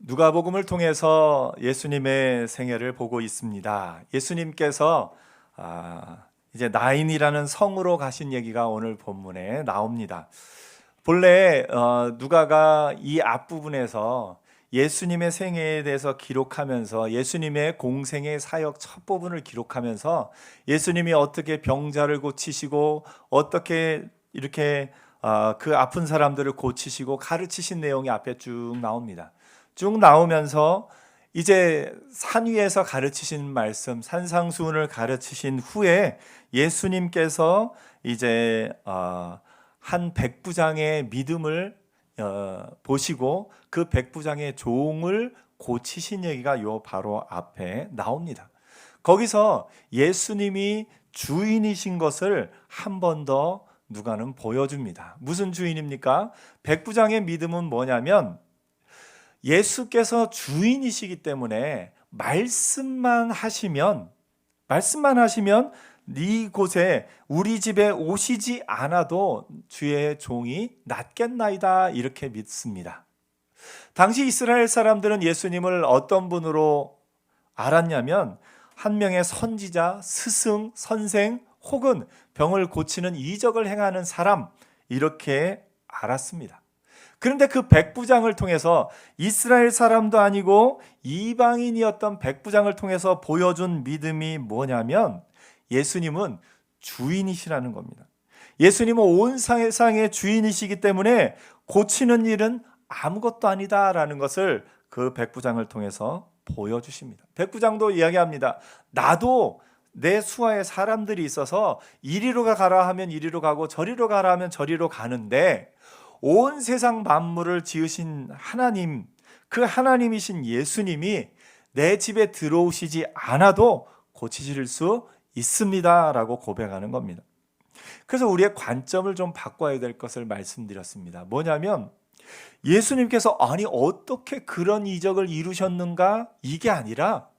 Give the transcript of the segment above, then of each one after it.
누가복음을 통해서 예수님의 생애를 보고 있습니다. 예수님께서 이제 나인이라는 성으로 가신 얘기가 오늘 본문에 나옵니다. 본래 누가가 이 앞부분에서 예수님의 생애에 대해서 기록하면서 예수님의 공생의 사역 첫 부분을 기록하면서 예수님이 어떻게 병자를 고치시고 어떻게 이렇게 그 아픈 사람들을 고치시고 가르치신 내용이 앞에 쭉 나옵니다. 쭉 나오면서 이제 산 위에서 가르치신 말씀, 산상수훈을 가르치신 후에 예수님께서 이제 한 백부장의 믿음을 보시고 그 백부장의 종을 고치신 얘기가 요 바로 앞에 나옵니다. 거기서 예수님이 주인이신 것을 한 번 더 누가는 보여줍니다. 무슨 주인입니까? 백부장의 믿음은 뭐냐면 예수께서 주인이시기 때문에 말씀만 하시면 이곳에 우리 집에 오시지 않아도 주의 종이 낫겠나이다 이렇게 믿습니다. 당시 이스라엘 사람들은 예수님을 어떤 분으로 알았냐면 한 명의 선지자, 스승, 선생 혹은 병을 고치는 이적을 행하는 사람 이렇게 알았습니다. 그런데 그 백부장을 통해서 이스라엘 사람도 아니고 이방인이었던 백부장을 통해서 보여준 믿음이 뭐냐면 예수님은 주인이시라는 겁니다. 예수님은 온 세상의 주인이시기 때문에 고치는 일은 아무것도 아니다라는 것을 그 백부장을 통해서 보여주십니다. 백부장도 이야기합니다. 나도 내 수하에 사람들이 있어서 이리로 가라 하면 이리로 가고 저리로 가라 하면 저리로 가는데 온 세상 만물을 지으신 하나님, 그 하나님이신 예수님이 내 집에 들어오시지 않아도 고치실 수 있습니다 라고 고백하는 겁니다. 그래서 우리의 관점을 좀 바꿔야 될 것을 말씀드렸습니다. 뭐냐면 예수님께서 아니 어떻게 그런 이적을 이루셨는가 이게 아니라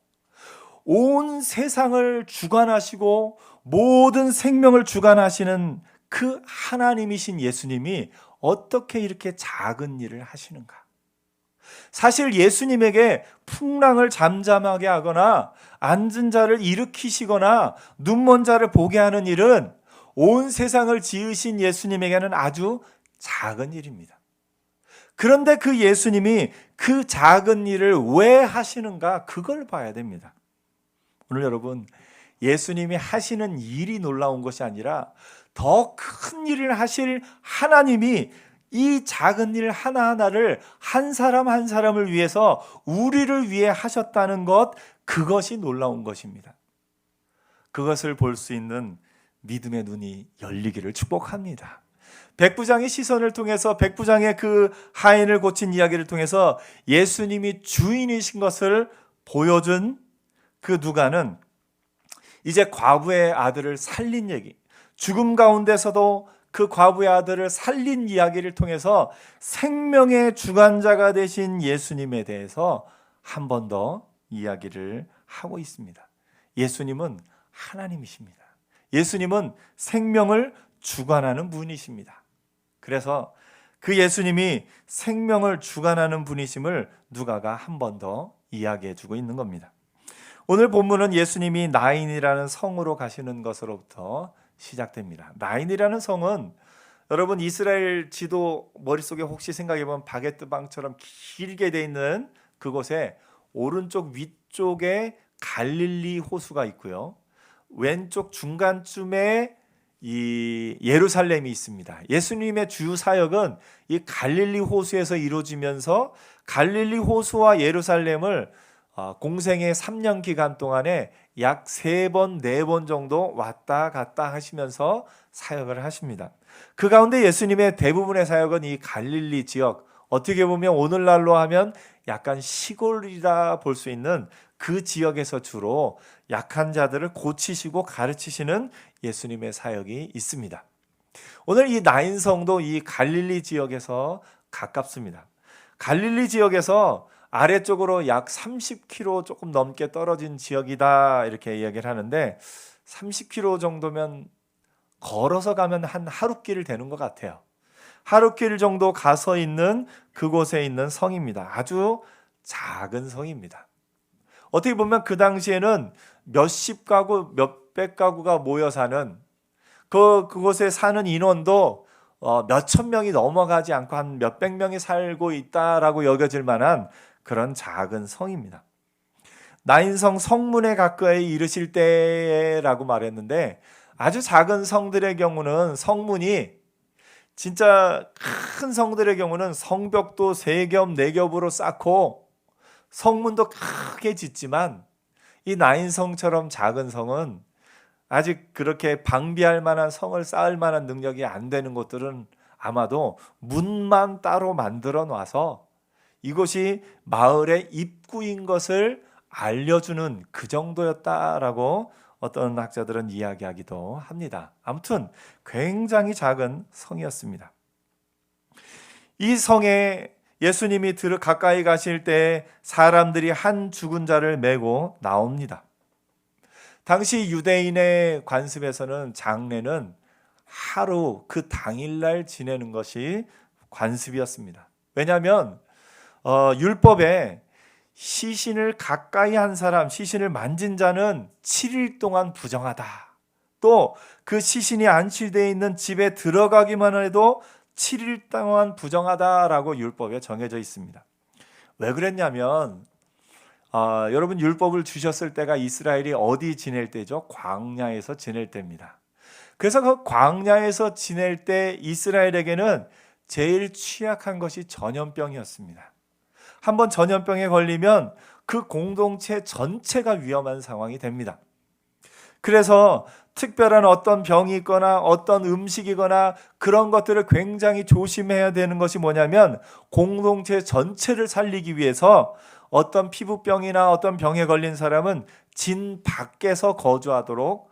온 세상을 주관하시고 모든 생명을 주관하시는 그 하나님이신 예수님이 어떻게 이렇게 작은 일을 하시는가? 사실 예수님에게 풍랑을 잠잠하게 하거나 앉은 자를 일으키시거나 눈먼 자를 보게 하는 일은 온 세상을 지으신 예수님에게는 아주 작은 일입니다. 그런데 그 예수님이 그 작은 일을 왜 하시는가? 그걸 봐야 됩니다. 오늘 여러분, 예수님이 하시는 일이 놀라운 것이 아니라 더 큰 일을 하실 하나님이 이 작은 일 하나하나를 한 사람 한 사람을 위해서 우리를 위해 하셨다는 것, 그것이 놀라운 것입니다. 그것을 볼 수 있는 믿음의 눈이 열리기를 축복합니다. 백부장의 시선을 통해서 백부장의 그 하인을 고친 이야기를 통해서 예수님이 주인이신 것을 보여준 그 누가는 이제 과부의 아들을 살린 얘기, 죽음 가운데서도 그 과부의 아들을 살린 이야기를 통해서 생명의 주관자가 되신 예수님에 대해서 한 번 더 이야기를 하고 있습니다. 예수님은 하나님이십니다. 예수님은 생명을 주관하는 분이십니다. 그래서 그 예수님이 생명을 주관하는 분이심을 누가가 한 번 더 이야기해 주고 있는 겁니다. 오늘 본문은 예수님이 나인이라는 성으로 가시는 것으로부터 시작됩니다. 나인이라는 성은 여러분 이스라엘 지도 머릿속에 혹시 생각해보면 바게트 방처럼 길게 돼 있는 그곳에 오른쪽 위쪽에 갈릴리 호수가 있고요. 왼쪽 중간쯤에 이 예루살렘이 있습니다. 예수님의 주요 사역은 이 갈릴리 호수에서 이루어지면서 갈릴리 호수와 예루살렘을 공생의 3년 기간 동안에 약 3번, 4번 정도 왔다 갔다 하시면서 사역을 하십니다. 그 가운데 예수님의 대부분의 사역은 이 갈릴리 지역, 어떻게 보면 오늘날로 하면 약간 시골이라 볼 수 있는 그 지역에서 주로 약한 자들을 고치시고 가르치시는 예수님의 사역이 있습니다. 오늘 이 나인성도 이 갈릴리 지역에서 가깝습니다. 갈릴리 지역에서 아래쪽으로 약 30km 조금 넘게 떨어진 지역이다 이렇게 이야기를 하는데 30km 정도면 걸어서 가면 한 하루길 되는 것 같아요. 하루길 정도 가서 있는 그곳에 있는 성입니다. 아주 작은 성입니다. 어떻게 보면 그 당시에는 몇십 가구, 몇백 가구가 모여 사는 그곳에 사는 인원도 몇천 명이 넘어가지 않고 한 몇백 명이 살고 있다라고 여겨질 만한 그런 작은 성입니다. 나인성 성문에 가까이 이르실 때라고 말했는데, 아주 작은 성들의 경우는 성문이, 진짜 큰 성들의 경우는 성벽도 3겹, 4겹으로 쌓고 성문도 크게 짓지만, 이 나인성처럼 작은 성은 아직 그렇게 방비할 만한 성을 쌓을 만한 능력이 안 되는 곳들은 아마도 문만 따로 만들어 놔서 이곳이 마을의 입구인 것을 알려주는 그 정도였다라고 어떤 학자들은 이야기하기도 합니다. 아무튼 굉장히 작은 성이었습니다. 이 성에 예수님이 가까이 가실 때 사람들이 한 죽은 자를 메고 나옵니다. 당시 유대인의 관습에서는 장례는 하루 그 당일날 지내는 것이 관습이었습니다. 왜냐하면 율법에 시신을 가까이 한 사람, 시신을 만진 자는 7일 동안 부정하다. 또 그 시신이 안치되어 있는 집에 들어가기만 해도 7일 동안 부정하다라고 율법에 정해져 있습니다. 왜 그랬냐면 여러분, 율법을 주셨을 때가 이스라엘이 어디 지낼 때죠? 광야에서 지낼 때입니다. 그래서 그 광야에서 지낼 때 이스라엘에게는 제일 취약한 것이 전염병이었습니다. 한번 전염병에 걸리면 그 공동체 전체가 위험한 상황이 됩니다. 그래서 특별한 어떤 병이 있거나 어떤 음식이거나 그런 것들을 굉장히 조심해야 되는 것이 뭐냐면, 공동체 전체를 살리기 위해서 어떤 피부병이나 어떤 병에 걸린 사람은 진 밖에서 거주하도록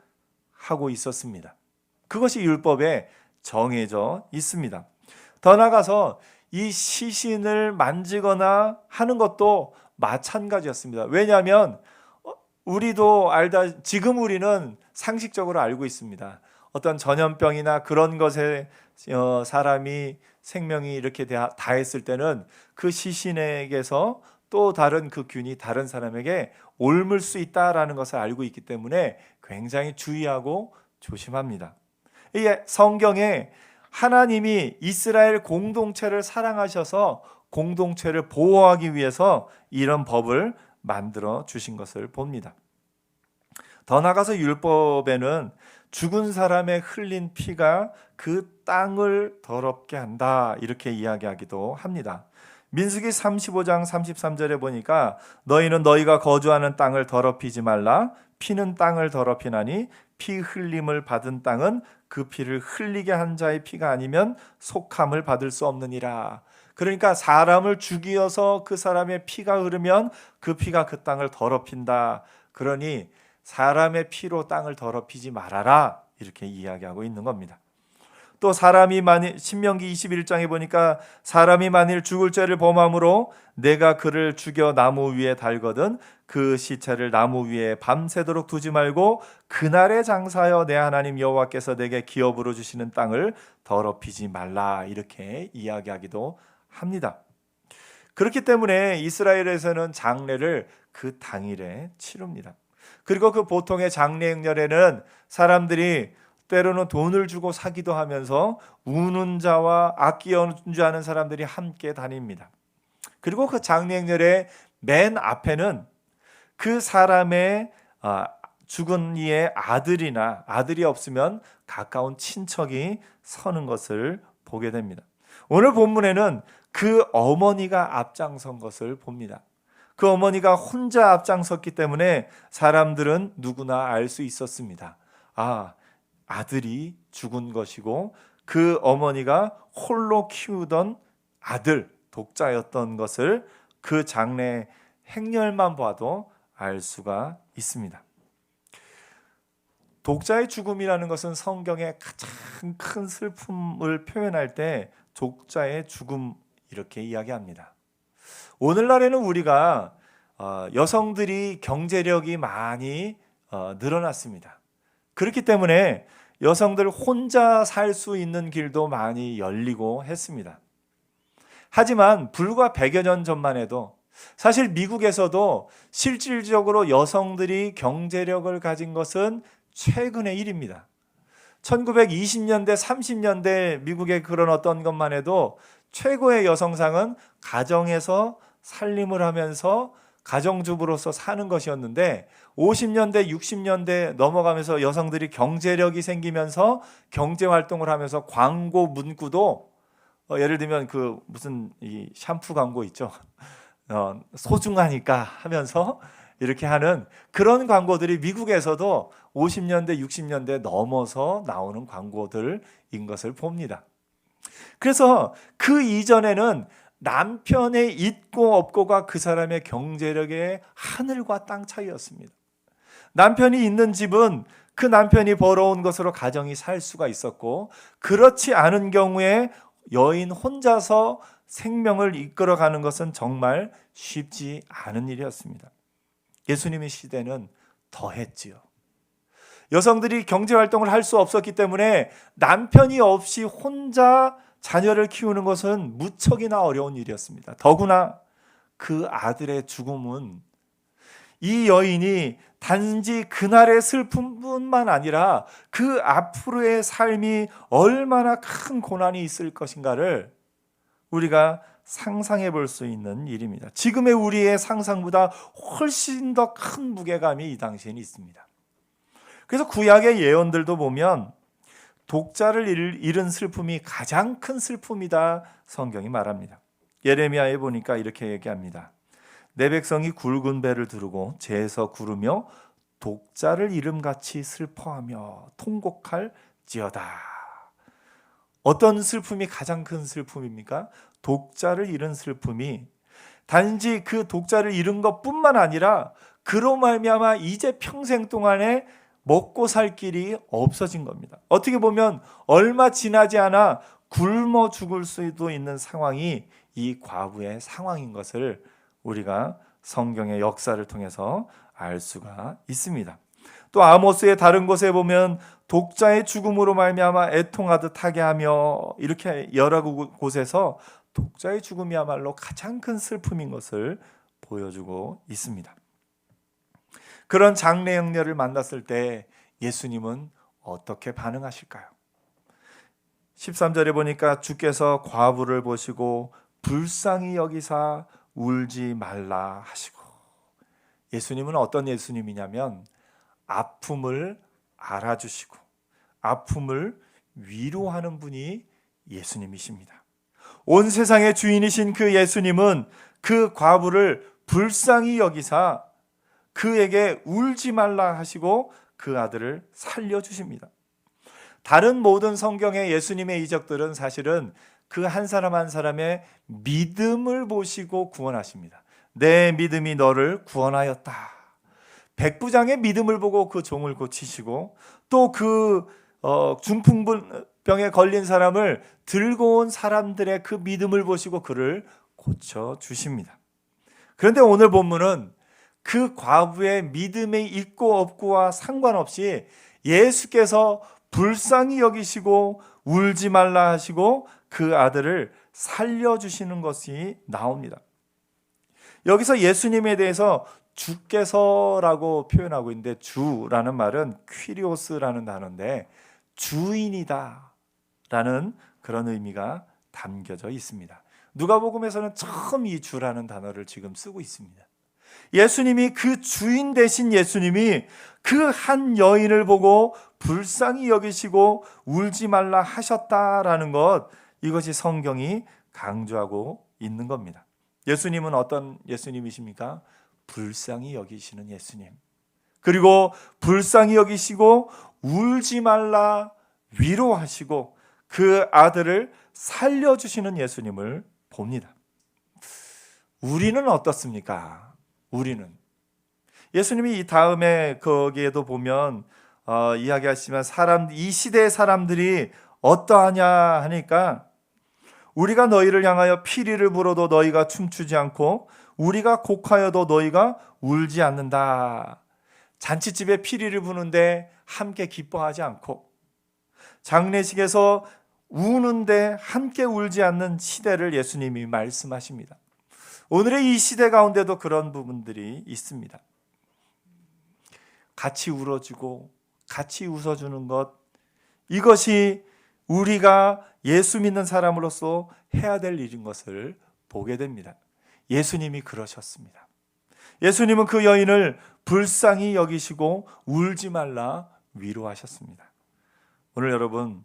하고 있었습니다. 그것이 율법에 정해져 있습니다. 더 나아가서 이 시신을 만지거나 하는 것도 마찬가지였습니다. 왜냐하면 우리도 지금 우리는 상식적으로 알고 있습니다. 어떤 전염병이나 그런 것에 사람이 생명이 이렇게 다했을 때는 그 시신에게서 또 다른 그 균이 다른 사람에게 옮을 수 있다라는 것을 알고 있기 때문에 굉장히 주의하고 조심합니다. 이게 성경에 하나님이 이스라엘 공동체를 사랑하셔서 공동체를 보호하기 위해서 이런 법을 만들어 주신 것을 봅니다. 더 나아가서 율법에는 죽은 사람의 흘린 피가 그 땅을 더럽게 한다, 이렇게 이야기하기도 합니다. 민수기 35장 33절에 보니까 너희는 너희가 거주하는 땅을 더럽히지 말라. 피는 땅을 더럽히나니 피 흘림을 받은 땅은 그 피를 흘리게 한 자의 피가 아니면 속함을 받을 수 없느니라. 그러니까 사람을 죽이어서 그 사람의 피가 흐르면 그 피가 그 땅을 더럽힌다. 그러니 사람의 피로 땅을 더럽히지 말아라, 이렇게 이야기하고 있는 겁니다. 또 사람이 만일, 신명기 21장에 보니까 사람이 만일 죽을 죄를 범함으로 내가 그를 죽여 나무 위에 달거든 그 시체를 나무 위에 밤새도록 두지 말고 그날에 장사하여 내 하나님 여호와께서 내게 기업으로 주시는 땅을 더럽히지 말라, 이렇게 이야기하기도 합니다. 그렇기 때문에 이스라엘에서는 장례를 그 당일에 치릅니다. 그리고 그 보통의 장례 행렬에는 사람들이 때로는 돈을 주고 사기도 하면서 우는 자와 악기 연주하는 사람들이 함께 다닙니다. 그리고 그 장례 행렬의 맨 앞에는 그 사람의 죽은 이의 아들이나 아들이 없으면 가까운 친척이 서는 것을 보게 됩니다. 오늘 본문에는 그 어머니가 앞장선 것을 봅니다. 그 어머니가 혼자 앞장섰기 때문에 사람들은 누구나 알 수 있었습니다. 아들이 죽은 것이고 그 어머니가 홀로 키우던 아들, 독자였던 것을 그 장례 행렬만 봐도 알 수가 있습니다. 독자의 죽음이라는 것은 성경의 가장 큰 슬픔을 표현할 때 독자의 죽음, 이렇게 이야기합니다. 오늘날에는 우리가 여성들이 경제력이 많이 늘어났습니다. 그렇기 때문에 여성들 혼자 살 수 있는 길도 많이 열리고 했습니다. 하지만 불과 100여 년 전만 해도 사실 미국에서도 실질적으로 여성들이 경제력을 가진 것은 최근의 일입니다. 1920년대, 30년대 미국의 그런 어떤 것만 해도 최고의 여성상은 가정에서 살림을 하면서 가정주부로서 사는 것이었는데 50년대, 60년대 넘어가면서 여성들이 경제력이 생기면서 경제활동을 하면서 광고 문구도 예를 들면 그 무슨 이 샴푸 광고 있죠. 소중하니까 하면서 이렇게 하는 그런 광고들이 미국에서도 50년대, 60년대 넘어서 나오는 광고들인 것을 봅니다. 그래서 그 이전에는 남편의 있고 없고가 그 사람의 경제력의 하늘과 땅 차이였습니다. 남편이 있는 집은 그 남편이 벌어온 것으로 가정이 살 수가 있었고, 그렇지 않은 경우에 여인 혼자서 생명을 이끌어가는 것은 정말 쉽지 않은 일이었습니다. 예수님의 시대는 더했지요. 여성들이 경제활동을 할 수 없었기 때문에 남편이 없이 혼자 자녀를 키우는 것은 무척이나 어려운 일이었습니다. 더구나 그 아들의 죽음은 이 여인이 단지 그날의 슬픔뿐만 아니라 그 앞으로의 삶이 얼마나 큰 고난이 있을 것인가를 우리가 상상해 볼 수 있는 일입니다. 지금의 우리의 상상보다 훨씬 더 큰 무게감이 이 당시에는 있습니다. 그래서 구약의 예언들도 보면 독자를 잃은 슬픔이 가장 큰 슬픔이다 성경이 말합니다. 예레미야에 보니까 이렇게 얘기합니다. 내 백성이 굵은 배를 두르고 재에서 구르며 독자를 잃음같이 슬퍼하며 통곡할지어다. 어떤 슬픔이 가장 큰 슬픔입니까? 독자를 잃은 슬픔이 단지 그 독자를 잃은 것뿐만 아니라 그로 말미암아 이제 평생 동안에 먹고 살 길이 없어진 겁니다. 어떻게 보면 얼마 지나지 않아 굶어 죽을 수도 있는 상황이 이 과부의 상황인 것을 우리가 성경의 역사를 통해서 알 수가 있습니다. 또 아모스의 다른 곳에 보면 독자의 죽음으로 말미암아 애통하듯 하게 하며 이렇게 여러 곳에서 독자의 죽음이야말로 가장 큰 슬픔인 것을 보여주고 있습니다. 그런 장례 영녀를 만났을 때 예수님은 어떻게 반응하실까요? 13절에 보니까 주께서 과부를 보시고 불쌍히 여기사 울지 말라 하시고, 예수님은 어떤 예수님이냐면 아픔을 알아주시고 아픔을 위로하는 분이 예수님이십니다. 온 세상의 주인이신 그 예수님은 그 과부를 불쌍히 여기사 그에게 울지 말라 하시고 그 아들을 살려주십니다. 다른 모든 성경의 예수님의 이적들은 사실은 그 한 사람 한 사람의 믿음을 보시고 구원하십니다. 내 믿음이 너를 구원하였다. 백부장의 믿음을 보고 그 종을 고치시고, 또 그 중풍병에 걸린 사람을 들고 온 사람들의 그 믿음을 보시고 그를 고쳐주십니다. 그런데 오늘 본문은 그 과부의 믿음이 있고 없고와 상관없이 예수께서 불쌍히 여기시고 울지 말라 하시고 그 아들을 살려주시는 것이 나옵니다. 여기서 예수님에 대해서 주께서라고 표현하고 있는데, 주라는 말은 퀴리오스라는 단어인데 주인이다 라는 그런 의미가 담겨져 있습니다. 누가복음에서는 처음 이 주라는 단어를 지금 쓰고 있습니다. 예수님이, 그 주인 되신 예수님이 그 한 여인을 보고 불쌍히 여기시고 울지 말라 하셨다라는 것, 이것이 성경이 강조하고 있는 겁니다. 예수님은 어떤 예수님이십니까? 불쌍히 여기시는 예수님. 그리고 불쌍히 여기시고 울지 말라 위로하시고 그 아들을 살려주시는 예수님을 봅니다. 우리는 어떻습니까? 우리는 예수님이 이 다음에 거기에도 보면 이야기하시면 이 시대의 사람들이 어떠하냐 하니까, 우리가 너희를 향하여 피리를 불어도 너희가 춤추지 않고 우리가 곡하여도 너희가 울지 않는다. 잔치집에 피리를 부는데 함께 기뻐하지 않고 장례식에서 우는데 함께 울지 않는 시대를 예수님이 말씀하십니다. 오늘의 이 시대 가운데도 그런 부분들이 있습니다. 같이 울어주고 같이 웃어주는 것, 이것이 우리가 예수 믿는 사람으로서 해야 될 일인 것을 보게 됩니다. 예수님이 그러셨습니다. 예수님은 그 여인을 불쌍히 여기시고 울지 말라 위로하셨습니다. 오늘 여러분,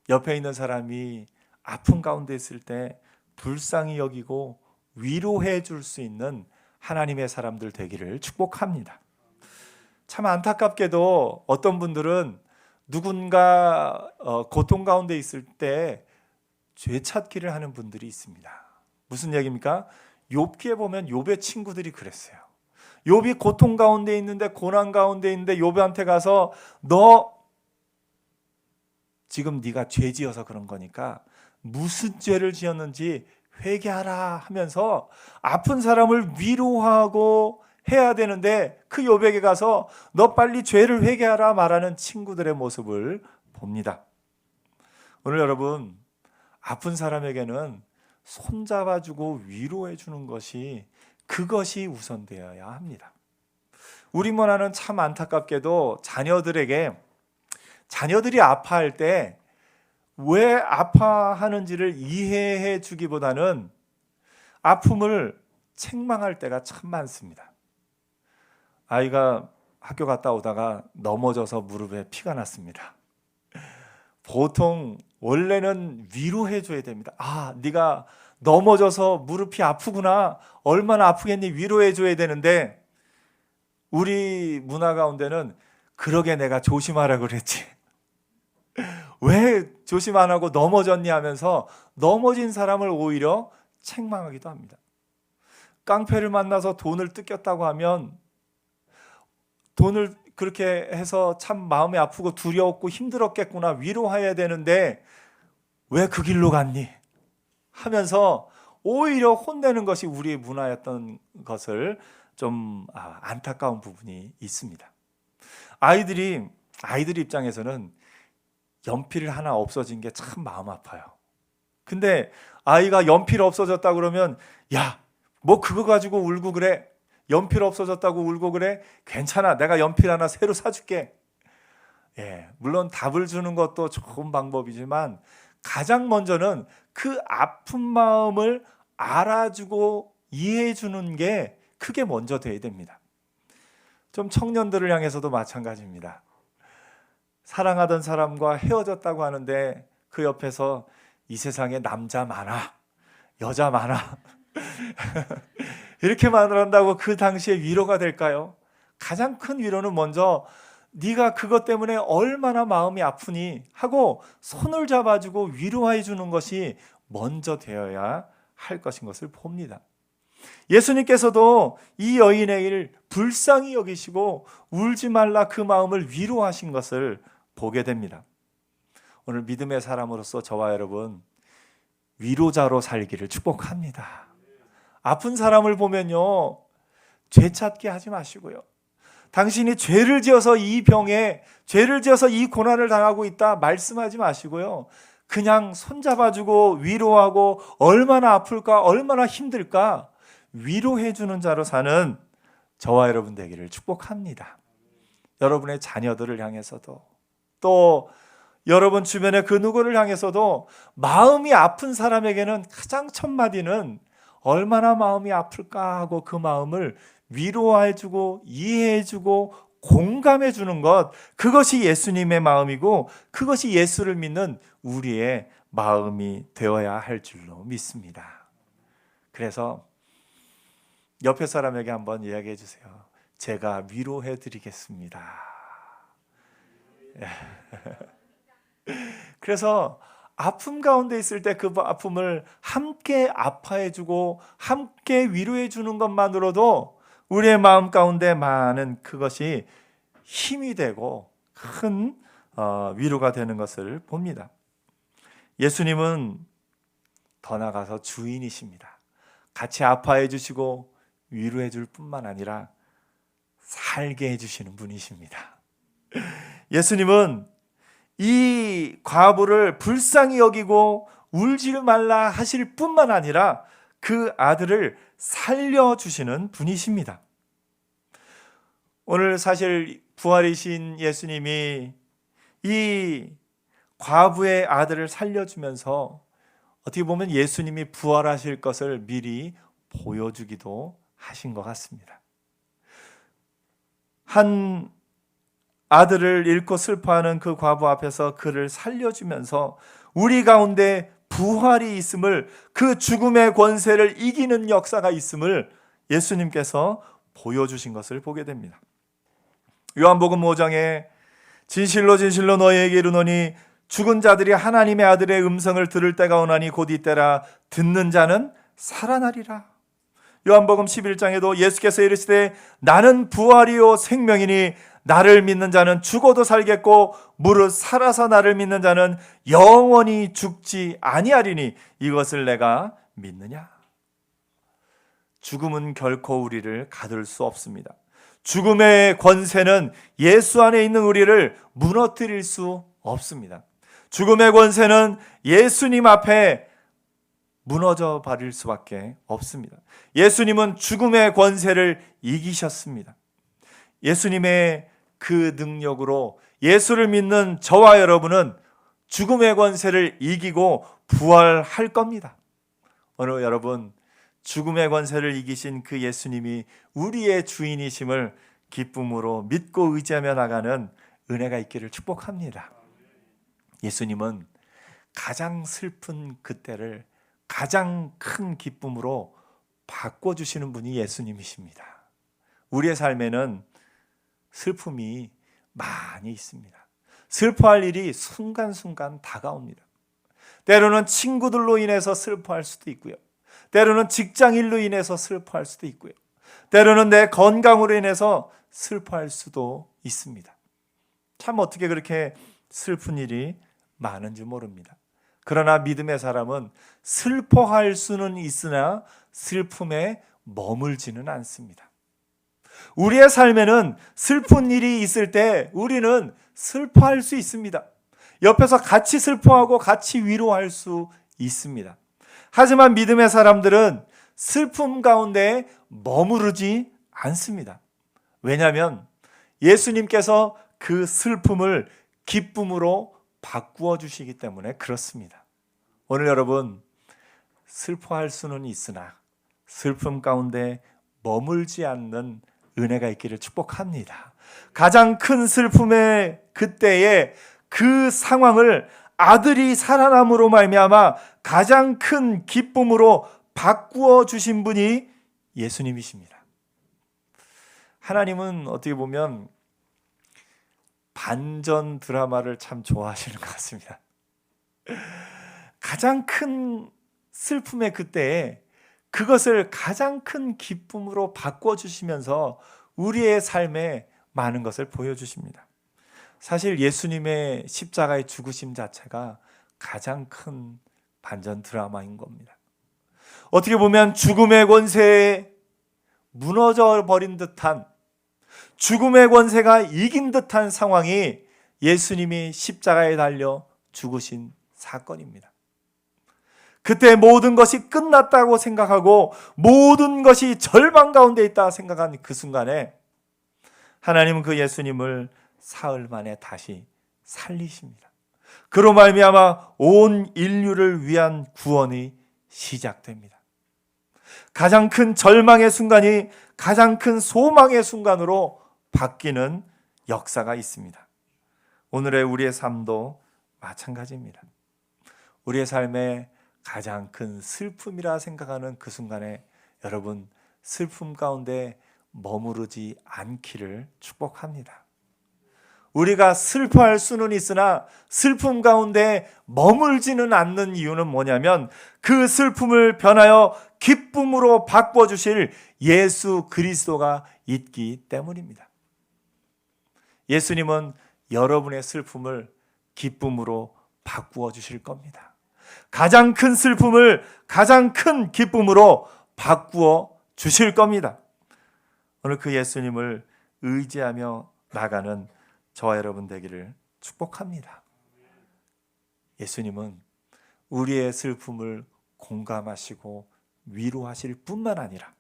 옆에 있는 사람이 아픔 가운데 있을 때 불쌍히 여기고 위로해 줄 수 있는 하나님의 사람들 되기를 축복합니다. 참 안타깝게도 어떤 분들은 누군가 고통 가운데 있을 때 죄찾기를 하는 분들이 있습니다. 무슨 얘기입니까? 욥기에 보면 욥의 친구들이 그랬어요. 욥이 고통 가운데 있는데, 고난 가운데 있는데 욥한테 가서 너 지금 네가 죄 지어서 그런 거니까 무슨 죄를 지었는지 회개하라 하면서 아픈 사람을 위로하고 해야 되는데, 그 욥에게 가서 너 빨리 죄를 회개하라 말하는 친구들의 모습을 봅니다. 오늘 여러분, 아픈 사람에게는 손잡아주고 위로해 주는 것이, 그것이 우선되어야 합니다. 우리 문화는 참 안타깝게도 자녀들이 아파할 때 왜 아파하는지를 이해해 주기보다는 아픔을 책망할 때가 참 많습니다. 아이가 학교 갔다 오다가 넘어져서 무릎에 피가 났습니다. 보통 원래는 위로해 줘야 됩니다. 아, 네가 넘어져서 무릎이 아프구나, 얼마나 아프겠니, 위로해 줘야 되는데, 우리 문화 가운데는 그러게 내가 조심하라 그랬지, 왜 조심 안 하고 넘어졌니 하면서 넘어진 사람을 오히려 책망하기도 합니다. 깡패를 만나서 돈을 뜯겼다고 하면 돈을 그렇게 해서 참 마음이 아프고 두려웠고 힘들었겠구나, 위로해야 되는데 왜 그 길로 갔니 하면서 오히려 혼내는 것이 우리의 문화였던 것을 좀 안타까운 부분이 있습니다. 아이들 입장에서는 연필 하나 없어진 게 참 마음 아파요. 근데 아이가 연필 없어졌다 그러면, 야, 뭐 그거 가지고 울고 그래? 연필 없어졌다고 울고 그래? 괜찮아, 내가 연필 하나 새로 사줄게. 물론 답을 주는 것도 좋은 방법이지만 가장 먼저는 그 아픈 마음을 알아주고 이해해 주는 게 그게 먼저 돼야 됩니다. 좀 청년들을 향해서도 마찬가지입니다. 사랑하던 사람과 헤어졌다고 하는데 그 옆에서 이 세상에 남자 많아, 여자 많아 이렇게 말한다고 그 당시에 위로가 될까요? 가장 큰 위로는 먼저 네가 그것 때문에 얼마나 마음이 아프니 하고 손을 잡아주고 위로해 주는 것이 먼저 되어야 할 것인 것을 봅니다. 예수님께서도 이 여인의 일을 불쌍히 여기시고 울지 말라 그 마음을 위로하신 것을 보게 됩니다. 오늘 믿음의 사람으로서 저와 여러분, 위로자로 살기를 축복합니다. 아픈 사람을 보면요, 죄 찾기 하지 마시고요, 당신이 죄를 지어서 이 병에, 죄를 지어서 이 고난을 당하고 있다 말씀하지 마시고요, 그냥 손잡아주고 위로하고 얼마나 아플까, 얼마나 힘들까 위로해 주는 자로 사는 저와 여러분 되기를 축복합니다. 여러분의 자녀들을 향해서도, 또 여러분 주변의 그 누구를 향해서도 마음이 아픈 사람에게는 가장 첫 마디는 얼마나 마음이 아플까 하고 그 마음을 위로해주고 이해해주고 공감해주는 것, 그것이 예수님의 마음이고 그것이 예수를 믿는 우리의 마음이 되어야 할 줄로 믿습니다. 그래서 옆에 사람에게 한번 이야기해 주세요. 제가 위로해 드리겠습니다. 그래서 아픔 가운데 있을 때 그 아픔을 함께 아파해주고 함께 위로해주는 것만으로도 우리의 마음 가운데 많은 그것이 힘이 되고 큰 위로가 되는 것을 봅니다. 예수님은 더 나아가서 주인이십니다. 같이 아파해 주시고 위로해 줄 뿐만 아니라 살게 해주시는 분이십니다. 예수님은 이 과부를 불쌍히 여기고 울지 말라 하실 뿐만 아니라 그 아들을 살려주시는 분이십니다. 오늘 사실 부활이신 예수님이 이 과부의 아들을 살려주면서 어떻게 보면 예수님이 부활하실 것을 미리 보여주기도 하신 것 같습니다. 한 아들을 잃고 슬퍼하는 그 과부 앞에서 그를 살려주면서 우리 가운데 부활이 있음을, 그 죽음의 권세를 이기는 역사가 있음을 예수님께서 보여주신 것을 보게 됩니다. 요한복음 5장에 진실로 진실로 너희에게 이르노니 죽은 자들이 하나님의 아들의 음성을 들을 때가 오나니 곧 이때라. 듣는 자는 살아나리라. 요한복음 11장에도 예수께서 이르시되 나는 부활이요 생명이니 나를 믿는 자는 죽어도 살겠고 무릇 살아서 나를 믿는 자는 영원히 죽지 아니하리니 이것을 내가 믿느냐. 죽음은 결코 우리를 가둘 수 없습니다. 죽음의 권세는 예수 안에 있는 우리를 무너뜨릴 수 없습니다. 죽음의 권세는 예수님 앞에 무너져 버릴 수밖에 없습니다. 예수님은 죽음의 권세를 이기셨습니다. 예수님의 그 능력으로 예수를 믿는 저와 여러분은 죽음의 권세를 이기고 부활할 겁니다. 오늘 여러분, 죽음의 권세를 이기신 그 예수님이 우리의 주인이심을 기쁨으로 믿고 의지하며 나가는 은혜가 있기를 축복합니다. 예수님은 가장 슬픈 그때를 가장 큰 기쁨으로 바꿔주시는 분이 예수님이십니다. 우리의 삶에는 슬픔이 많이 있습니다. 슬퍼할 일이 순간순간 다가옵니다. 때로는 친구들로 인해서 슬퍼할 수도 있고요. 때로는 직장일로 인해서 슬퍼할 수도 있고요. 때로는 내 건강으로 인해서 슬퍼할 수도 있습니다. 참 어떻게 그렇게 슬픈 일이 많은지 모릅니다. 그러나 믿음의 사람은 슬퍼할 수는 있으나 슬픔에 머물지는 않습니다. 우리의 삶에는 슬픈 일이 있을 때 우리는 슬퍼할 수 있습니다. 옆에서 같이 슬퍼하고 같이 위로할 수 있습니다. 하지만 믿음의 사람들은 슬픔 가운데 머무르지 않습니다. 왜냐하면 예수님께서 그 슬픔을 기쁨으로 바꾸어 주시기 때문에 그렇습니다. 오늘 여러분, 슬퍼할 수는 있으나 슬픔 가운데 머물지 않는 은혜가 있기를 축복합니다. 가장 큰 슬픔의 그때에 그 상황을 아들이 살아남으로 말미암아 가장 큰 기쁨으로 바꾸어 주신 분이 예수님이십니다. 하나님은 어떻게 보면 반전 드라마를 참 좋아하시는 것 같습니다. 가장 큰 슬픔의 그때에 그것을 가장 큰 기쁨으로 바꿔주시면서 우리의 삶에 많은 것을 보여주십니다. 사실 예수님의 십자가의 죽으심 자체가 가장 큰 반전 드라마인 겁니다. 어떻게 보면 죽음의 권세에 무너져 버린 듯한, 죽음의 권세가 이긴 듯한 상황이 예수님이 십자가에 달려 죽으신 사건입니다. 그때 모든 것이 끝났다고 생각하고 모든 것이 절망 가운데 있다 생각한 그 순간에 하나님은 그 예수님을 사흘 만에 다시 살리십니다. 그로 말미암아 온 인류를 위한 구원이 시작됩니다. 가장 큰 절망의 순간이 가장 큰 소망의 순간으로 바뀌는 역사가 있습니다. 오늘의 우리의 삶도 마찬가지입니다. 우리의 삶에 가장 큰 슬픔이라 생각하는 그 순간에 여러분, 슬픔 가운데 머무르지 않기를 축복합니다. 우리가 슬퍼할 수는 있으나 슬픔 가운데 머물지는 않는 이유는 뭐냐면 그 슬픔을 변하여 기쁨으로 바꿔주실 예수 그리스도가 있기 때문입니다. 예수님은 여러분의 슬픔을 기쁨으로 바꾸어 주실 겁니다. 가장 큰 슬픔을 가장 큰 기쁨으로 바꾸어 주실 겁니다. 오늘 그 예수님을 의지하며 나가는 저와 여러분 되기를 축복합니다. 예수님은 우리의 슬픔을 공감하시고 위로하실 뿐만 아니라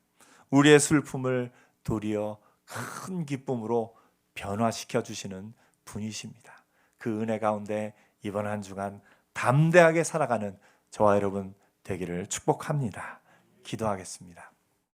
우리의 슬픔을 도리어 큰 기쁨으로 변화시켜 주시는 분이십니다. 그 은혜 가운데 이번 한 주간 담대하게 살아가는 저와 여러분 되기를 축복합니다. 기도하겠습니다.